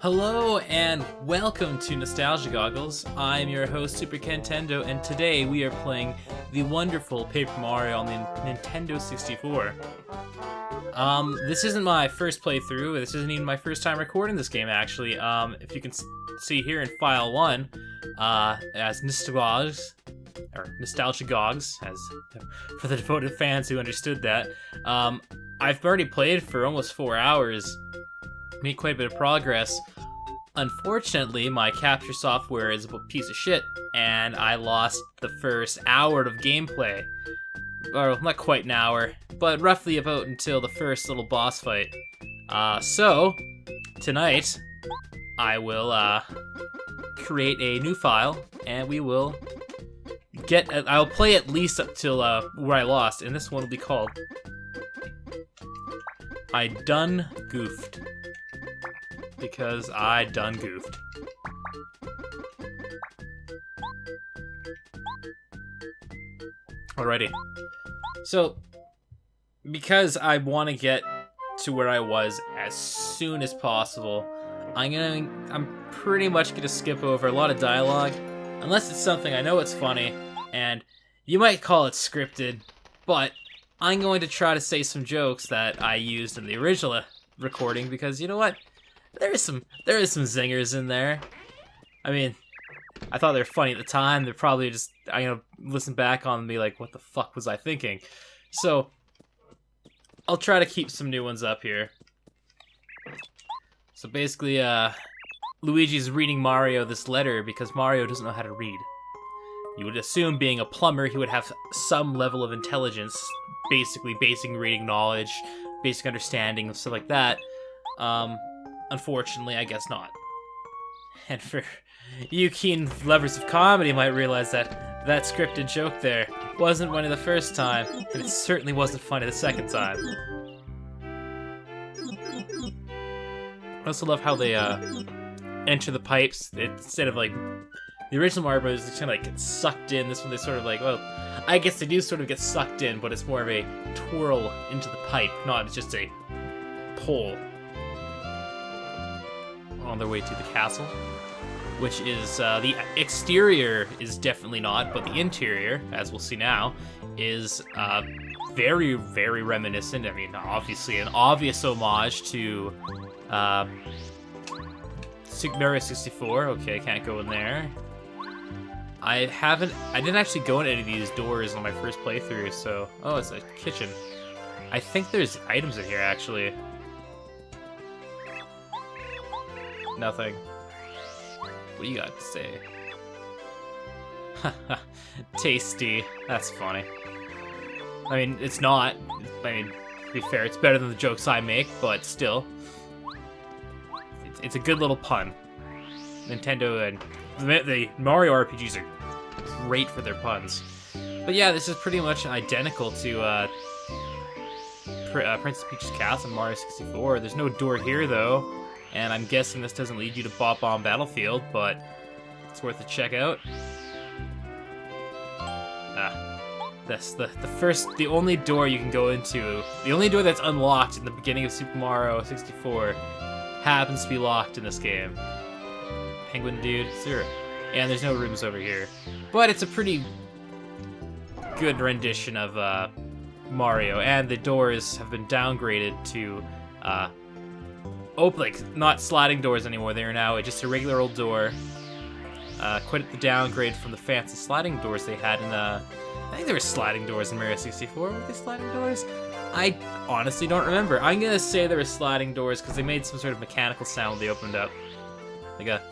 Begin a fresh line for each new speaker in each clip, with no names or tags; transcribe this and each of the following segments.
Hello and welcome to Nostalgia Goggles. I'm your host SuperKentendo, and today we are playing the wonderful Paper Mario on the Nintendo 64. This isn't my first playthrough. This isn't even my first time recording this game, actually. If you can see here in File 1, as Nostalgia Gogs, as for the devoted fans who understood that, I've already played for almost 4 hours. Made quite a bit of progress. Unfortunately, my capture software is a piece of shit, and I lost the first hour of gameplay. Or, not quite an hour, but roughly about until the first little boss fight. So, tonight, I will, create a new file, and we will I'll play at least up till, where I lost, and this one will be called I Done Goofed. Because I done goofed. Alrighty. So, because I want to get to where I was as soon as possible, I'm pretty much gonna skip over a lot of dialogue, unless it's something I know it's funny, and you might call it scripted, but I'm going to try to say some jokes that I used in the original recording, because you know what? There is some zingers in there. I mean, I thought they were funny at the time. They're probably just, I'm gonna listen back on and be like, what the fuck was I thinking? So, I'll try to keep some new ones up here. So basically, Luigi's reading Mario this letter because Mario doesn't know how to read. You would assume, being a plumber, he would have some level of intelligence, basically basic reading knowledge, basic understanding, stuff like that. Unfortunately, I guess not. And for you keen lovers of comedy might realize that that scripted joke there wasn't funny the first time, and it certainly wasn't funny the second time. I also love how they enter the pipes. Instead of like the original Mario Bros, they kind of like get sucked in. This one they sort of like, well, I guess they do sort of get sucked in, but it's more of a twirl into the pipe, not just a pull. On their way to the castle, which is, the exterior is definitely not, but the interior, as we'll see now, is very, very reminiscent. I mean, obviously an obvious homage to Super Mario 64. Okay, can't go in there. I didn't actually go in any of these doors on my first playthrough, so... Oh, it's a kitchen. I think there's items in here, actually. Nothing. What do you got to say? Tasty. That's funny. I mean, it's not. I mean, to be fair, it's better than the jokes I make, but still. It's a good little pun. Nintendo and the Mario RPGs are great for their puns. But yeah, this is pretty much identical to Princess Peach's Castle in Mario 64. There's no door here, though. And I'm guessing this doesn't lead you to Bop Bomb Battlefield, but it's worth a check out. The only door you can go into, the only door that's unlocked in the beginning of Super Mario 64 happens to be locked in this game. Penguin dude, sure. And there's no rooms over here. But it's a pretty good rendition of Mario, and the doors have been downgraded to like, not sliding doors anymore. They are now just a regular old door. Quite the downgrade from the fancy sliding doors they had in I think there were sliding doors in Mario 64. Were they sliding doors? I honestly don't remember. I'm gonna say there were sliding doors because they made some sort of mechanical sound when they opened up. Like a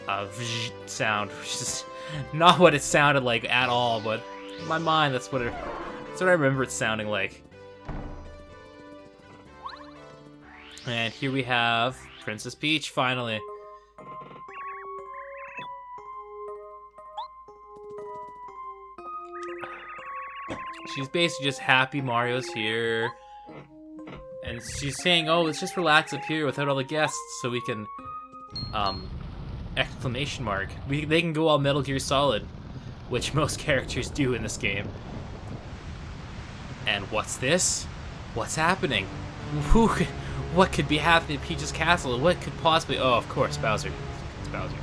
vzz sound, which is not what it sounded like at all, but in my mind, that's what I remember it sounding like. And here we have Princess Peach, finally. She's basically just happy Mario's here. And she's saying, oh, let's just relax up here without all the guests so we can, exclamation mark. They can go all Metal Gear Solid, which most characters do in this game. And what's this? What's happening? What could be happening at Peach's castle? What could possibly... Oh, of course, Bowser. It's Bowser.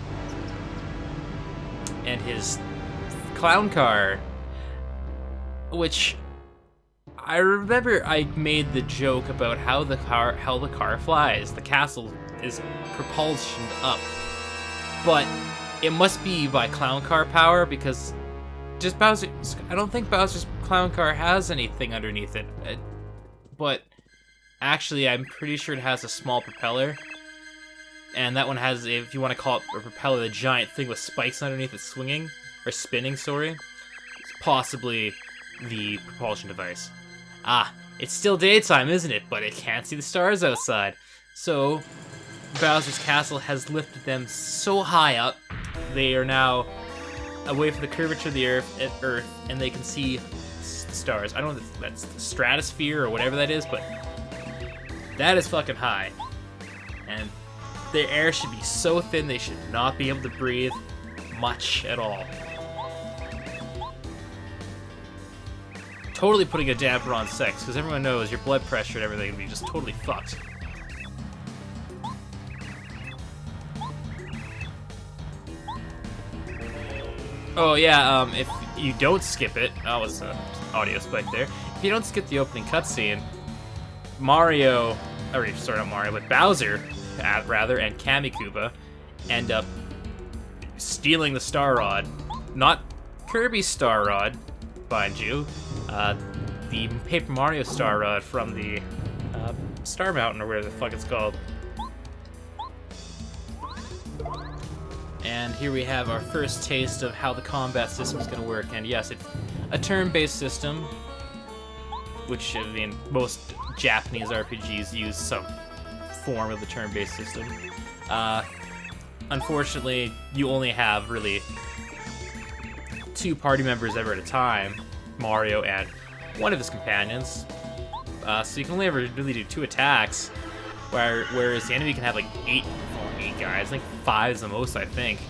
And his clown car, which I remember I made the joke about how the car flies. The castle is propulsioned up, but it must be by clown car power because just Bowser. I don't think Bowser's clown car has anything underneath it, but actually, I'm pretty sure it has a small propeller. And that one has, if you want to call it a propeller, the giant thing with spikes underneath it swinging, or spinning, sorry. It's possibly the propulsion device. Ah, it's still daytime, isn't it? But it can't see the stars outside. So, Bowser's castle has lifted them so high up, they are now away from the curvature of the Earth, and they can see the stars. I don't know if that's the stratosphere or whatever that is, but that is fucking high. And the air should be so thin they should not be able to breathe much at all. Totally putting a damper on sex, because everyone knows your blood pressure and everything would be just totally fucked. Oh yeah, if you don't skip it, that was an audio spike there. If you don't skip the opening cutscene, Mario, or sorry, not Mario, but Bowser, rather, and Kamikuba end up stealing the Star Rod. Not Kirby's Star Rod, mind you. The Paper Mario Star Rod from the Star Mountain, or whatever the fuck it's called. And here we have our first taste of how the combat system is going to work. And yes, it's a turn-based system, which I mean, most Japanese RPGs use some form of the turn-based system. Unfortunately, you only have really 2 party members ever at a time, Mario and one of his companions. So you can only ever really do 2 attacks, whereas the enemy can have like 8 guys, I think 5 is the most, I think.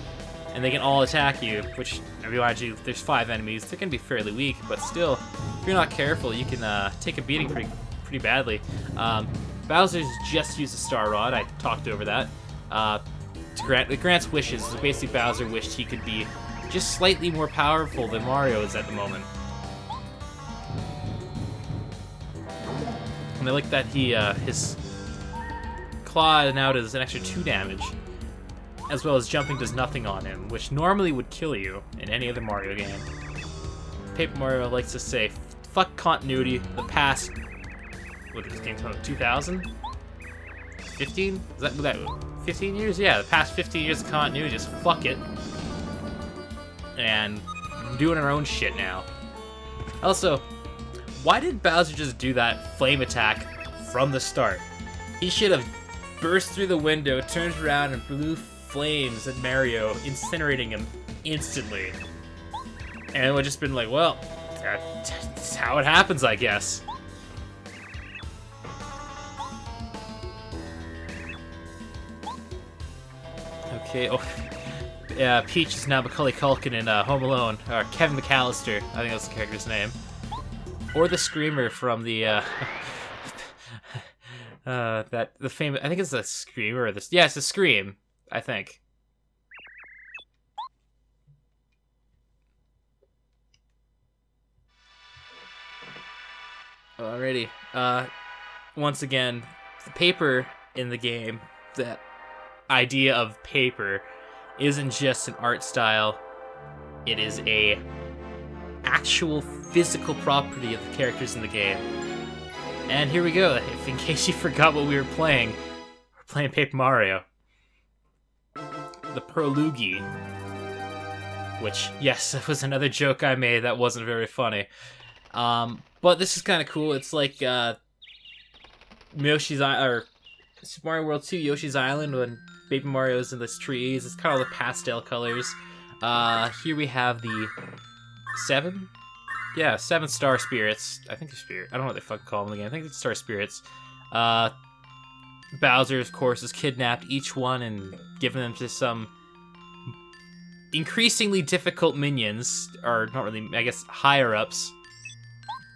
And they can all attack you, which, I remind you, there's 5 enemies. They're going to be fairly weak, but still, if you're not careful, you can take a beating pretty badly. Bowser's just used the Star Rod. I talked over that. It grants wishes. So basically, Bowser wished he could be just slightly more powerful than Mario is at the moment. And I like that his claw now does an extra 2 damage, as well as jumping does nothing on him, which normally would kill you in any other Mario game. Paper Mario likes to say, fuck continuity, the past... What did this game come out? 2000? 15? Is that 15 years? Yeah, the past 15 years of continuity, just fuck it. And doing our own shit now. Also, why did Bowser just do that flame attack from the start? He should have burst through the window, turned around, and blew flames at Mario, incinerating him instantly. And it would have just been like, well, that's how it happens, I guess. Okay, oh, yeah, Peach is now Macaulay Culkin in Home Alone, or Kevin McAllister, I think that's the character's name. Or the Screamer from the, the famous, I think it's the Screamer, or yeah, it's the Scream, I think. Alrighty, once again, the paper in the game, that idea of paper isn't just an art style, it is a actual physical property of the characters in the game. And here we go, if in case you forgot what we were playing Paper Mario. The Prologue, which, yes, that was another joke I made that wasn't very funny. But this is kind of cool. It's like Yoshi's or Super Mario World 2 Yoshi's Island when Paper Mario's in the trees. It's kind of all the pastel colors. Here we have the 7? Yeah, 7 star spirits. I think they're spirit. I don't know what they fucking call them again. I think it's star spirits. Bowser, of course, has kidnapped each one and given them to some increasingly difficult minions, or not really, I guess, higher-ups.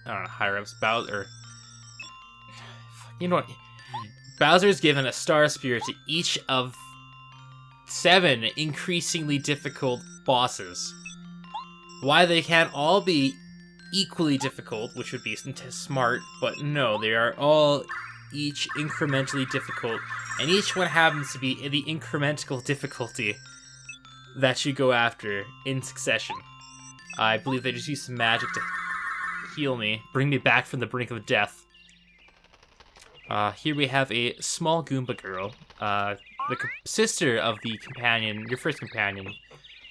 I don't know, higher-ups, Bowser. You know what? Bowser is given a Star Spear to each of 7 increasingly difficult bosses. Why they can't all be equally difficult, which would be smart, but no, they are all each incrementally difficult, and each one happens to be the incremental difficulty that you go after in succession. I believe they just used some magic to heal me, bring me back from the brink of death. Here we have a small Goomba girl, the sister of the companion, your first companion.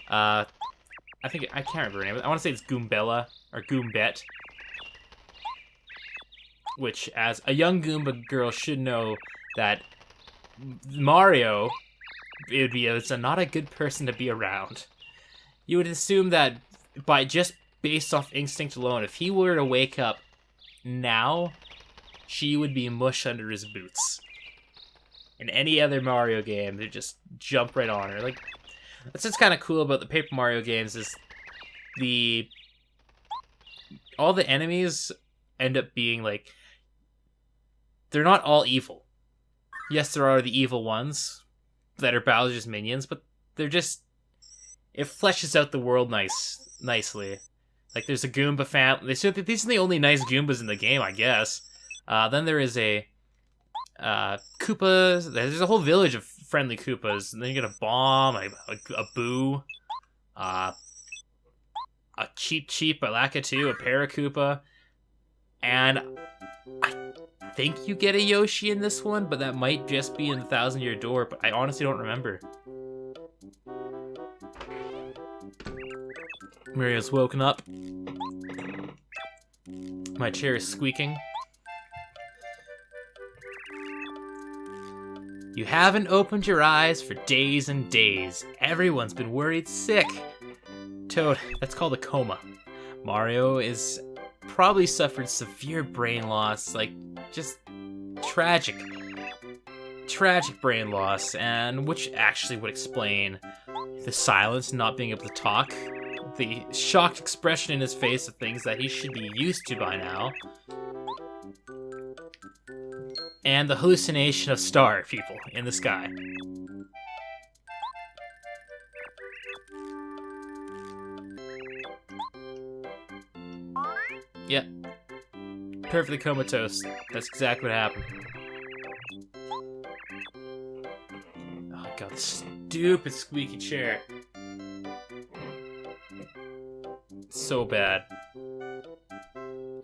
I can't remember her name. I want to say it's Goombella, or Goombet. Which, as a young Goomba girl should know, that Mario, it's not a good person to be around. You would assume that based off instinct alone, if he were to wake up now, she would be mush under his boots. In any other Mario game, they just jump right on her. Like, that's what's kind of cool about the Paper Mario games is all the enemies end up being like, they're not all evil. Yes, there are the evil ones that are Bowser's minions, but they're just, it fleshes out the world nicely. Like, there's a Goomba family. These are the only nice Goombas in the game, I guess. Then there is a Koopas. There's a whole village of friendly Koopas. And then you get a Bomb, a Boo, a Cheep, a Lakitu, a Paracoopa, and I think you get a Yoshi in this one, but that might just be in the 1,000-Year Door, but I honestly don't remember. Mario's woken up. My chair is squeaking. You haven't opened your eyes for days and days. Everyone's been worried sick. Toad, that's called a coma. Mario is probably suffered severe brain loss, like just tragic brain loss, and which actually would explain the silence, not being able to talk, the shocked expression in his face of things that he should be used to by now, and the hallucination of star people in the sky. Yep. Perfectly comatose. That's exactly what happened. Oh god, this stupid squeaky chair. It's so bad.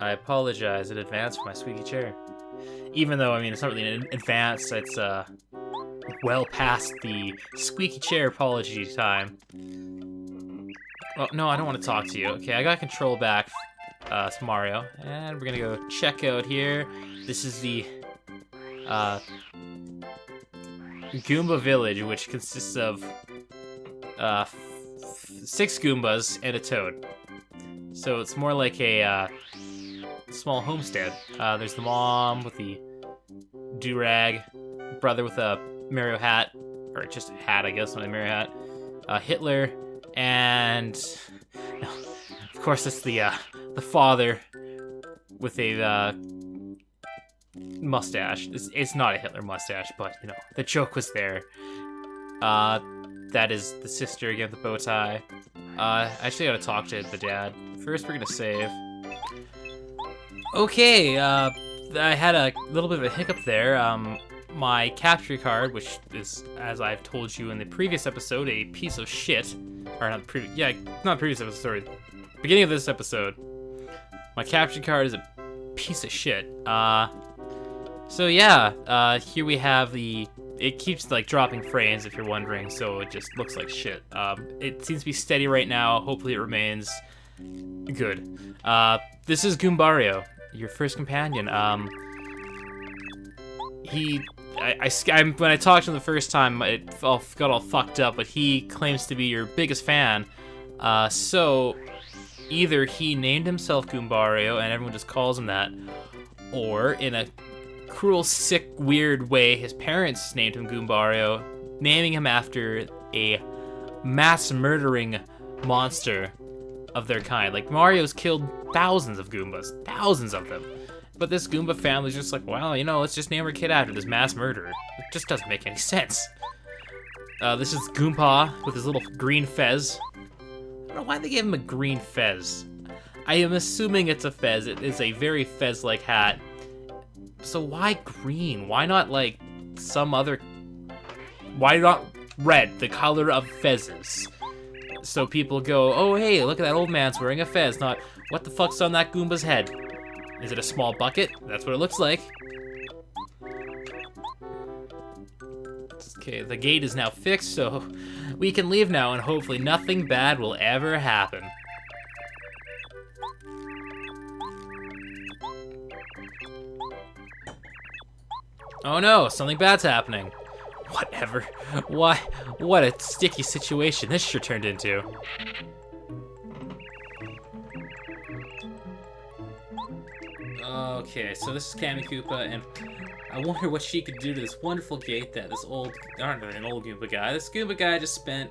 I apologize in advance for my squeaky chair. Even though, I mean, it's not really in advance, it's well past the squeaky chair apology time. Oh, no, I don't want to talk to you. Okay, I got control back. It's Mario, and we're gonna go check out here. This is the Goomba Village, which consists of 6 Goombas and a Toad. So it's more like a small homestead. There's the mom with the do-rag, brother with a Mario hat, or just a hat, I guess, not a Mario hat, Hitler, and no, of course it's the father with a mustache. It's not a Hitler mustache, but you know, the joke was there. That is the sister again with the bow tie. I actually gotta talk to the dad. First, we're gonna save. Okay, I had a little bit of a hiccup there. My capture card, which is, as I've told you in the previous episode, a piece of shit. Or not previous episode, sorry. Beginning of this episode. My capture card is a piece of shit. So yeah, here we have it keeps like dropping frames if you're wondering, so it just looks like shit. It seems to be steady right now, hopefully it remains good. This is Goombario, your first companion. When I talked to him the first time, it got all fucked up, but he claims to be your biggest fan. So either he named himself Goombario and everyone just calls him that, or in a cruel, sick, weird way, his parents named him Goombario, naming him after a mass-murdering monster of their kind. Like, Mario's killed thousands of Goombas, thousands of them. But this Goomba family's just like, well, you know, let's just name our kid after this mass murderer. It just doesn't make any sense. This is Goomba with his little green fez. I don't know why they gave him a green fez. I am assuming it's a fez. It is a very fez-like hat. So why green? Why not, like, some other... Why not red, the color of fezzes? So people go, oh, hey, look at that old man's wearing a fez, not, what the fuck's on that Goomba's head? Is it a small bucket? That's what it looks like. Okay, the gate is now fixed, so we can leave now, and hopefully nothing bad will ever happen. Oh no, something bad's happening. Whatever. Why? What a sticky situation this sure turned into. Okay, so this is Kammy Koopa, and I wonder what she could do to this wonderful gate that this old, not an old Goomba guy, this Goomba guy just spent,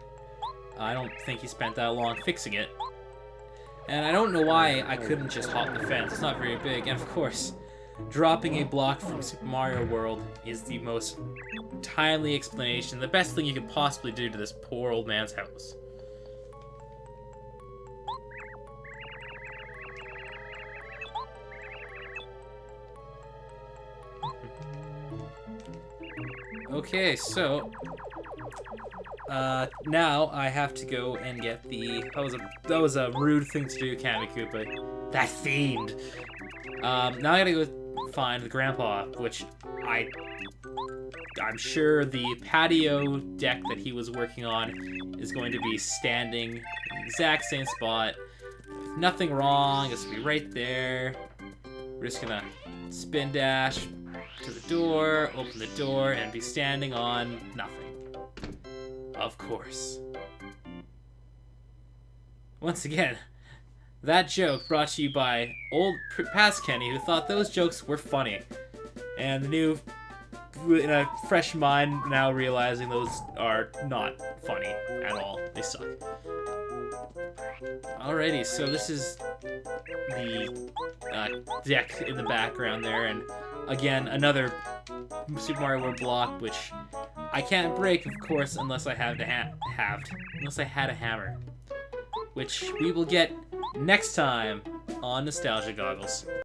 I don't think he spent that long fixing it. And I don't know why I couldn't just hop the fence, it's not very big, and of course, dropping a block from Super Mario World is the most timely explanation, the best thing you could possibly do to this poor old man's house. Okay, so now I have to go and get the. That was a rude thing to do, Kammy Koopa. That fiend. Now I gotta go find the grandpa, which I'm sure the patio deck that he was working on is going to be standing in the exact same spot. With nothing wrong. It's gonna be right there. We're just gonna spin dash to the door, open the door, and be standing on nothing. Of course. Once again, that joke brought to you by old past Kenny, who thought those jokes were funny. And the new, in a fresh mind, now realizing those are not funny at all. They suck. Alrighty, so this is the deck in the background there, and again, another Super Mario World block, which I can't break, of course, unless I had a hammer, which we will get next time on Nostalgia Goggles.